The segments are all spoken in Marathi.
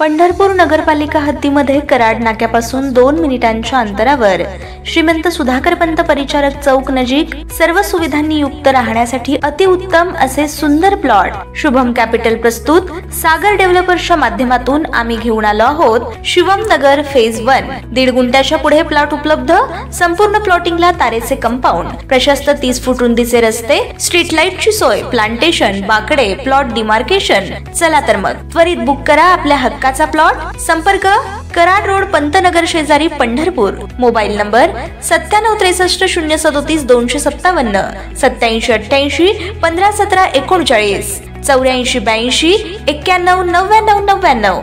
पंढरपूर नगरपालिका हद्दीमध्ये कराड नाक्यापासून 2 मिनिटांच्या अंतरावर श्रीमंत सुधाकर पंत परिचारक चौक नजीक सर्व सुविधांनी युक्त राहण्यासाठी अतिउत्तम असे सुंदर प्लॉट शुभम कॅपिटल प्रस्तुत सागर डेव्हलपर्सच्या माध्यमातून आम्ही घेऊन आलो आहोत शिवम नगर फेज 1 1.5 गुंठ्याच्या पुढे प्लॉट उपलब्ध। संपूर्ण प्लॉटिंगला तारेचे कंपाऊंड, प्रशस्त 30 फूट रुंदीचे रस्ते, स्ट्रीट लाईटची सोय, प्लांटेशन, बाकडे, प्लॉट डिमार्केशन। चला तर मग त्वरित बुक करा आपल्या हक्काचा प्लॉट। संपर्क कराड रोड पंतनगर शेजारी पंढरपूर। Mobile number 9763 037 257 8788 1517 39 84 82 91 99 99।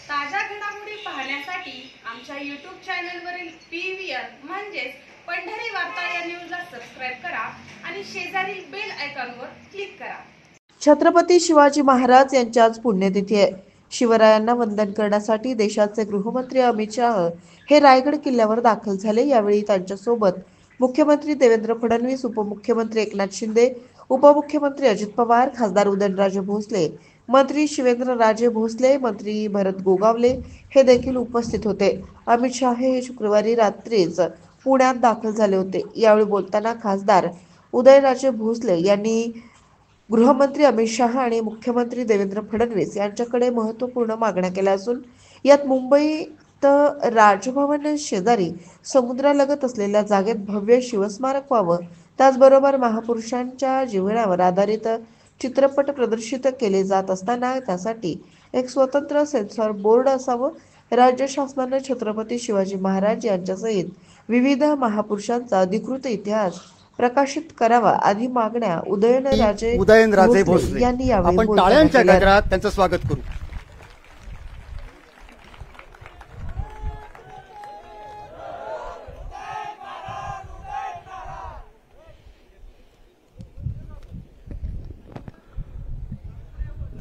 ताज्या घडामोडी पाहण्यासाठी आमच्या YouTube चॅनलवरील PVR म्हणजेच पंढरी वार्ता या न्यूजला सबस्क्राइब करा आणि शेजारील बेल आयकॉनवर क्लिक करा। छत्रपती शिवाजी महाराज यांची आज पुण्यतिथी आहे। शिवरायांना वंदन करण्यासाठी देशाचे गृहमंत्री अमित शाह हे रायगड किल्ल्यावर दाखल झाले। यावेळी त्यांच्यासोबत मुख्यमंत्री देवेंद्र फडणवीस, उपमुख्यमंत्री एकनाथ शिंदे, उपमुख्यमंत्री अजित पवार, खासदार उदयनराजे भोसले, मंत्री शिवेंद्रराजे भोसले, मंत्री भरत गोगावले हे देखील उपस्थित होते। अमित शाह हे शुक्रवारी रात्रीच पुण्यात दाखल झाले होते। यावेळी बोलताना खासदार उदयनराजे भोसले यांनी गृहमंत्री अमित शाह आणि मुख्यमंत्री देवेंद्र फडणवीस यांच्याकडे महत्त्वपूर्ण मागण्या केल्या असून यात मुंबईत राजभवन शेजारी समुद्रालगत असलेल्या जागेत भव्य शिवस्मारक व्हावं, त्याचबरोबर महापुरुषांच्या जीवनावर आधारित चित्रपट प्रदर्शित केले जात असताना त्यासाठी एक स्वतंत्र सेन्सॉर बोर्ड असावं, राज्य शासनाने छत्रपती शिवाजी महाराज यांच्यासहित विविध महापुरुषांचा अधिकृत इतिहास प्रकाशित करावा आदी मागण्या उदयनराजे भोसले यांनी यावेळी आपण टाळ्यांच्या गजरात त्यांचं स्वागत करू।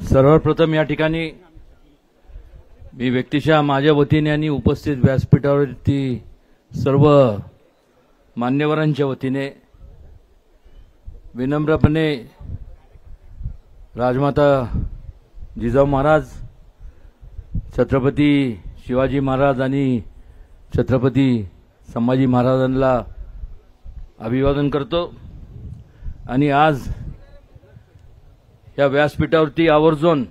सर्वप्रथम या ठिकाणी मी व्यक्तिशः माझ्या वतीने आणि उपस्थित व्यासपीठावरती सर्व मान्यवरांच्या वतीने विनम्रपणे राजमाता जिजाऊ महाराज, छत्रपती शिवाजी महाराज आणि छत्रपती संभाजी महाराजांना अभिवादन करतो आणि आज या व्यासपीठावरती आवर्जून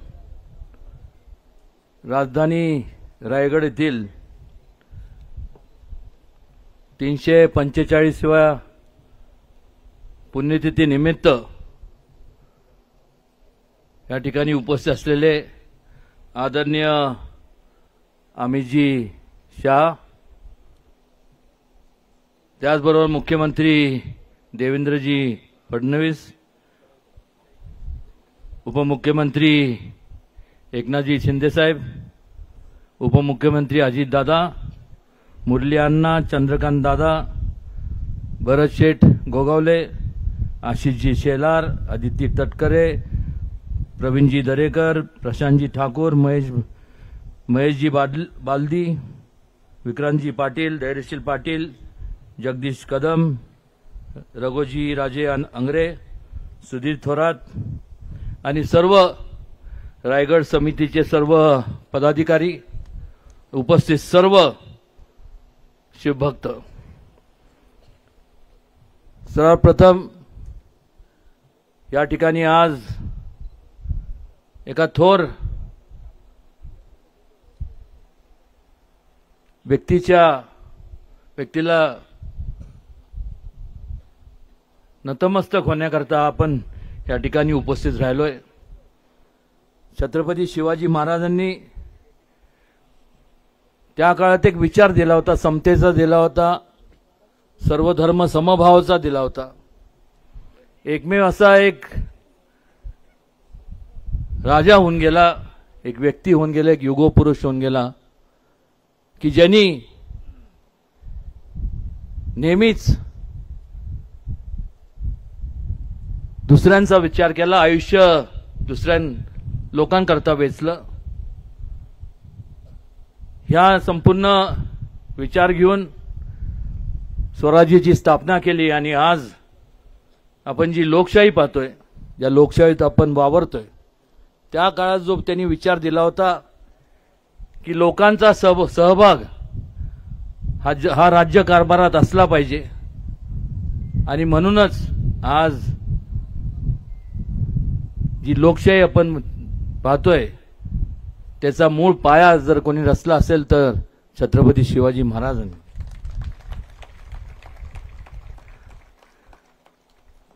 राजधानी रायगड येथील 345व्या पुण्यतिथी निमित्त या ठिकाणी उपस्थित असलेले आदरणीय अमितजी शाह, त्याचबरोबर मुख्यमंत्री देवेंद्रजी फडणवीस, उपमुख्यमंत्री एकनाथजी शिंदे साहेब, उपमुख्यमंत्री अजितदादा, मुरली अण्णा, चंद्रकांत दादा, भरत शेठ गोगावले, आशिषजी शेलार, आदित्य तटकरे, प्रवीणजी दरेकर, प्रशांतजी ठाकूर, महेशजी बालदी, विक्रांतजी पाटील, धैर्यशील पाटील, जगदीश कदम, रघोजी राजे अंगरे, सुधीर थोरात आणि सर्व रायगड समितीचे सर्व पदाधिकारी, उपस्थित सर्व शिवभक्त, सर्वप्रथम या ठिकाणी आज एका थोर व्यक्तीला नतमस्तक होण्याकरता आपण या ठिकाणी उपस्थित राहिलोय। छत्रपती शिवाजी महाराजांनी त्या काळात एक विचार दिला होता, समतेचा दिला होता, सर्वधर्म समभावाचा दिला होता। एकमेव असा एक राजा होऊन गेला, एक व्यक्ती होऊन गेला, एक युगपुरुष होऊन गेला की ज्यांनी नेहमीच दुसऱ्यांचा विचार केला, आयुष्य दुसऱ्या लोकांकरता वेचलं। ह्या संपूर्ण विचार घेऊन स्वराज्याची स्थापना केली आणि आज आपण जी लोकशाही पाहतोय, ज्या लोकशाहीत आपण वावरतोय त्या काळात जो त्यांनी विचार दिला होता की लोकांचा सहभाग हा राज्यकारभारात असला पाहिजे, आणि म्हणूनच आज जी लोकशाही आपण पाहतोय त्याचा मूळ पाया जर कोणी रचला असेल तर छत्रपती शिवाजी महाराजांनी.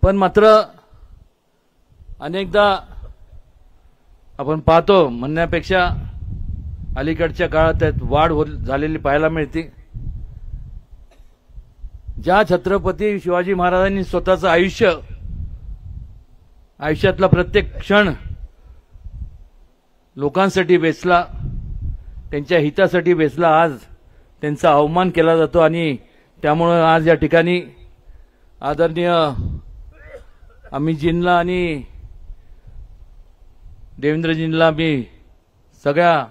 पण मात्र अनेकदा आपण पाहतो, म्हणण्यापेक्षा अलीकडच्या काळात त्यात वाढ झालेली पाहायला मिळते. ज्या छत्रपती शिवाजी महाराजांनी स्वतःचं आयुष्यातला प्रत्येक क्षण लोकांसाठी वेचला, त्यांच्या हितासाठी वेचला, आज त्यांचा अवमान केला जातो. आणि त्यामुळे आज या ठिकाणी आदरणीय अमितजींना आणि देवेंद्रजींना मी सगळ्या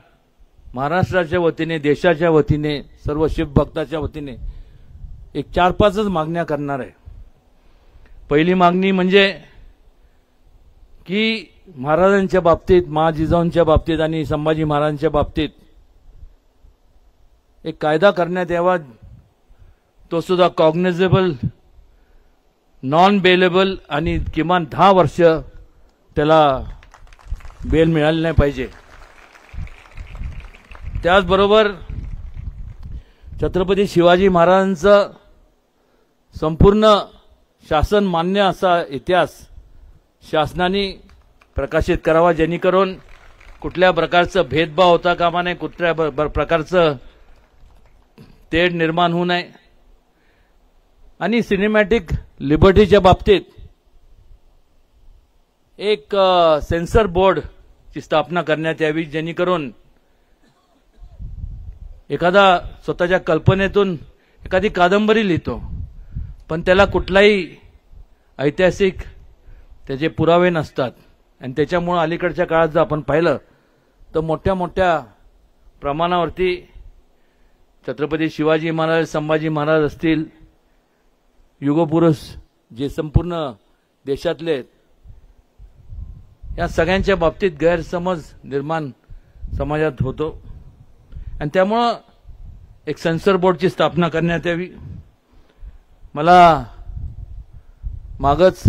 महाराष्ट्राच्या वतीने, देशाच्या वतीने, सर्व शिवभक्ताच्या वतीने एक 4-5च मागण्या करणार आहे. पहिली मागणी म्हणजे की महाराजांच्या बाबतीत, महाजिजाऊंच्या बाबतीत आणि संभाजी महाराजांच्या बाबतीत एक कायदा करण्यात यावा, तो सुद्धा कॉग्निझेबल, नॉन बेलेबल, आणि किमान 10 वर्ष त्याला बेल मिळाली नाही पाहिजे. त्याचबरोबर छत्रपती शिवाजी महाराजांचं संपूर्ण शासन मान्य असा इतिहास शासनाने प्रकाशित करावा, जेणेकरून कुठल्या प्रकारचं भेदभाव होता कामा नये, कुठल्या प्रकारचं तेढ निर्माण होऊ नये. आणि सिनेमॅटिक लिबर्टीच्या बाबतीत एक सेन्सर बोर्डची स्थापना करण्यात यावी, जेणेकरून एखादा स्वतःच्या कल्पनेतून एखादी कादंबरी लिहितो, पण त्याला कुठलाही ऐतिहासिक त्याचे पुरावे नसतात. आणि त्याच्यामुळे अलीकडच्या काळात जर आपण पाहिलं तर मोठ्या मोठ्या प्रमाणावरती छत्रपती शिवाजी महाराज, संभाजी महाराज असतील, युगपुरुष जे संपूर्ण देशातले आहेत, या सगळ्यांच्या बाबतीत गैरसमज निर्माण समाजात होतो. आणि त्यामुळं एक सेन्सर बोर्डची स्थापना करण्यात यावी. मला मागच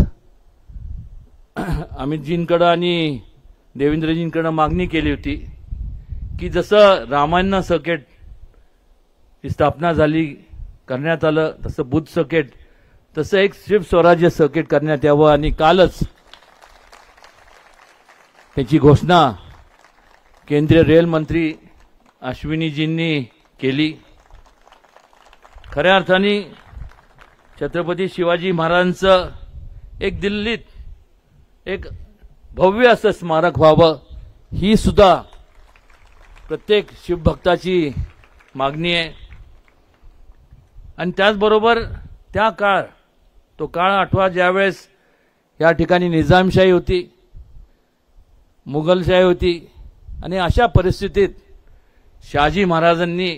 अमितजींकडं आणि देवेंद्रजींकडं मागणी केली होती की जसं रामायण सर्किटची स्थापना झाली, करण्यात आलं, तसं बुध सर्किट, तसं एक शिव स्वराज्य सर्किट करण्यात यावं. आणि कालच त्याची घोषणा केंद्रीय रेल मंत्री अश्विनीजींनी केली. खऱ्या अर्थाने छत्रपती शिवाजी महाराजांचं एक दिल्लीत एक भव्य असं स्मारक व्हावं, ही सुद्धा प्रत्येक शिवभक्ताची मागणी आहे. आणि त्याचबरोबर तो काळ आठवा, ज्यावेळेस या ठिकाणी निजामशाही होती, मुघलशाही होती, आणि अशा परिस्थितीत शहाजी महाराजांनी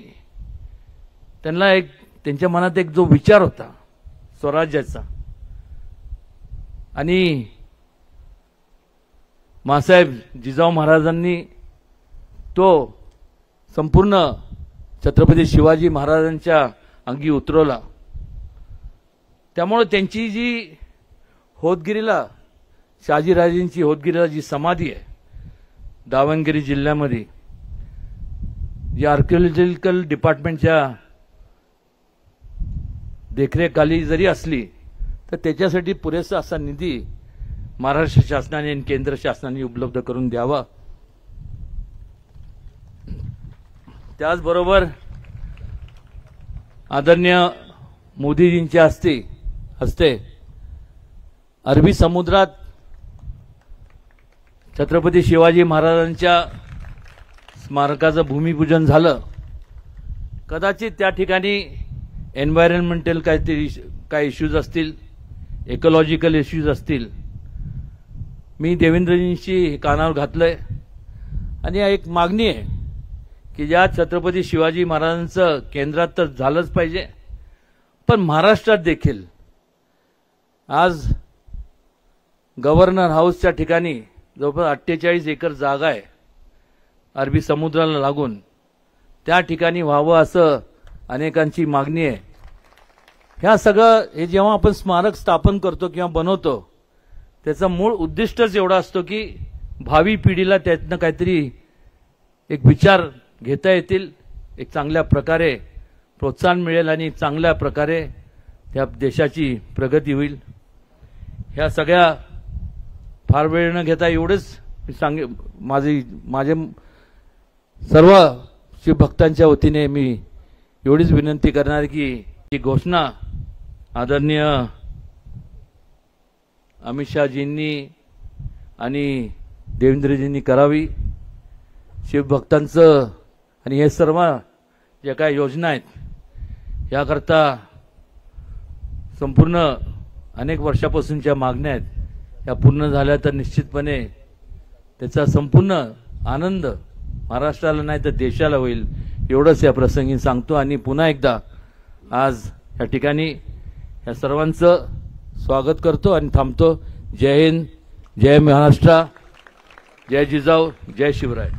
त्यांच्या मनात एक जो विचार होता स्वराज्याचा, आणि मासाहेब जिजाऊ महाराजांनी तो संपूर्ण छत्रपती शिवाजी महाराजांच्या अंगी उतरवला. त्यामुळे त्यांची जी होतगिरीला, शहाजीराजेंची होतगिरीला जी समाधी आहे दावणगिरी जिल्ह्यामध्ये, जी आर्किओलॉजिकल डिपार्टमेंटच्या देखरेखाली जरी असली तर त्याच्यासाठी पुरेसा असा निधी महाराष्ट्र शासनाने आणि केंद्र शासनाने उपलब्ध करून द्यावा. त्याचबरोबर आदरणीय मोदीजींच्या हस्ते अरबी समुद्रात छत्रपती शिवाजी महाराजांच्या स्मारकाचं भूमिपूजन झालं. कदाचित त्या ठिकाणी एन्व्हायरमेंटल काही इश्यूज असतील, इकॉलॉजिकल इश्यूज असतील. मी देवेंद्रजींशी कानावर घातलंय आणि एक मागणी आहे की ज्या छत्रपती शिवाजी महाराजांचं केंद्रात तर झालंच पाहिजे, पण महाराष्ट्रात देखील आज गव्हर्नर हाऊसच्या ठिकाणी जवळपास 48 एकर जागा आहे अरबी समुद्राला लागून, त्या ठिकाणी व्हावं असं अनेकांची मागणी आहे. ह्या सगळं हे जेव्हा आपण स्मारक स्थापन करतो किंवा बनवतो त्याचा मूळ उद्दिष्टच एवढा असतो की भावी पिढीला त्यातनं काहीतरी एक विचार घेता येतील, एक चांगल्या प्रकारे प्रोत्साहन मिळेल आणि चांगल्या प्रकारे त्या देशाची प्रगती होईल. ह्या सगळ्या फार वेळ न घेता एवढंच मी माझे सर्व शिवभक्तांच्या वतीने मी एवढीच विनंती करणार की ही घोषणा आदरणीय अमित शहाजींनी आणि देवेंद्रजींनी करावी. शिवभक्तांचं आणि हे सर्व ज्या काही योजना आहेत याकरता संपूर्ण अनेक वर्षापासूनच्या मागण्या आहेत, या पूर्ण झाल्या तर निश्चितपणे त्याचा संपूर्ण आनंद महाराष्ट्राला नाही तर देशाला होईल एवढंच या प्रसंगी सांगतो. आणि पुन्हा एकदा आज या ठिकाणी या सर्वांचं स्वागत करतो आणि थांबतो. जय हिंद, जय महाराष्ट्र, जय जिजाऊ, जय शिवराय.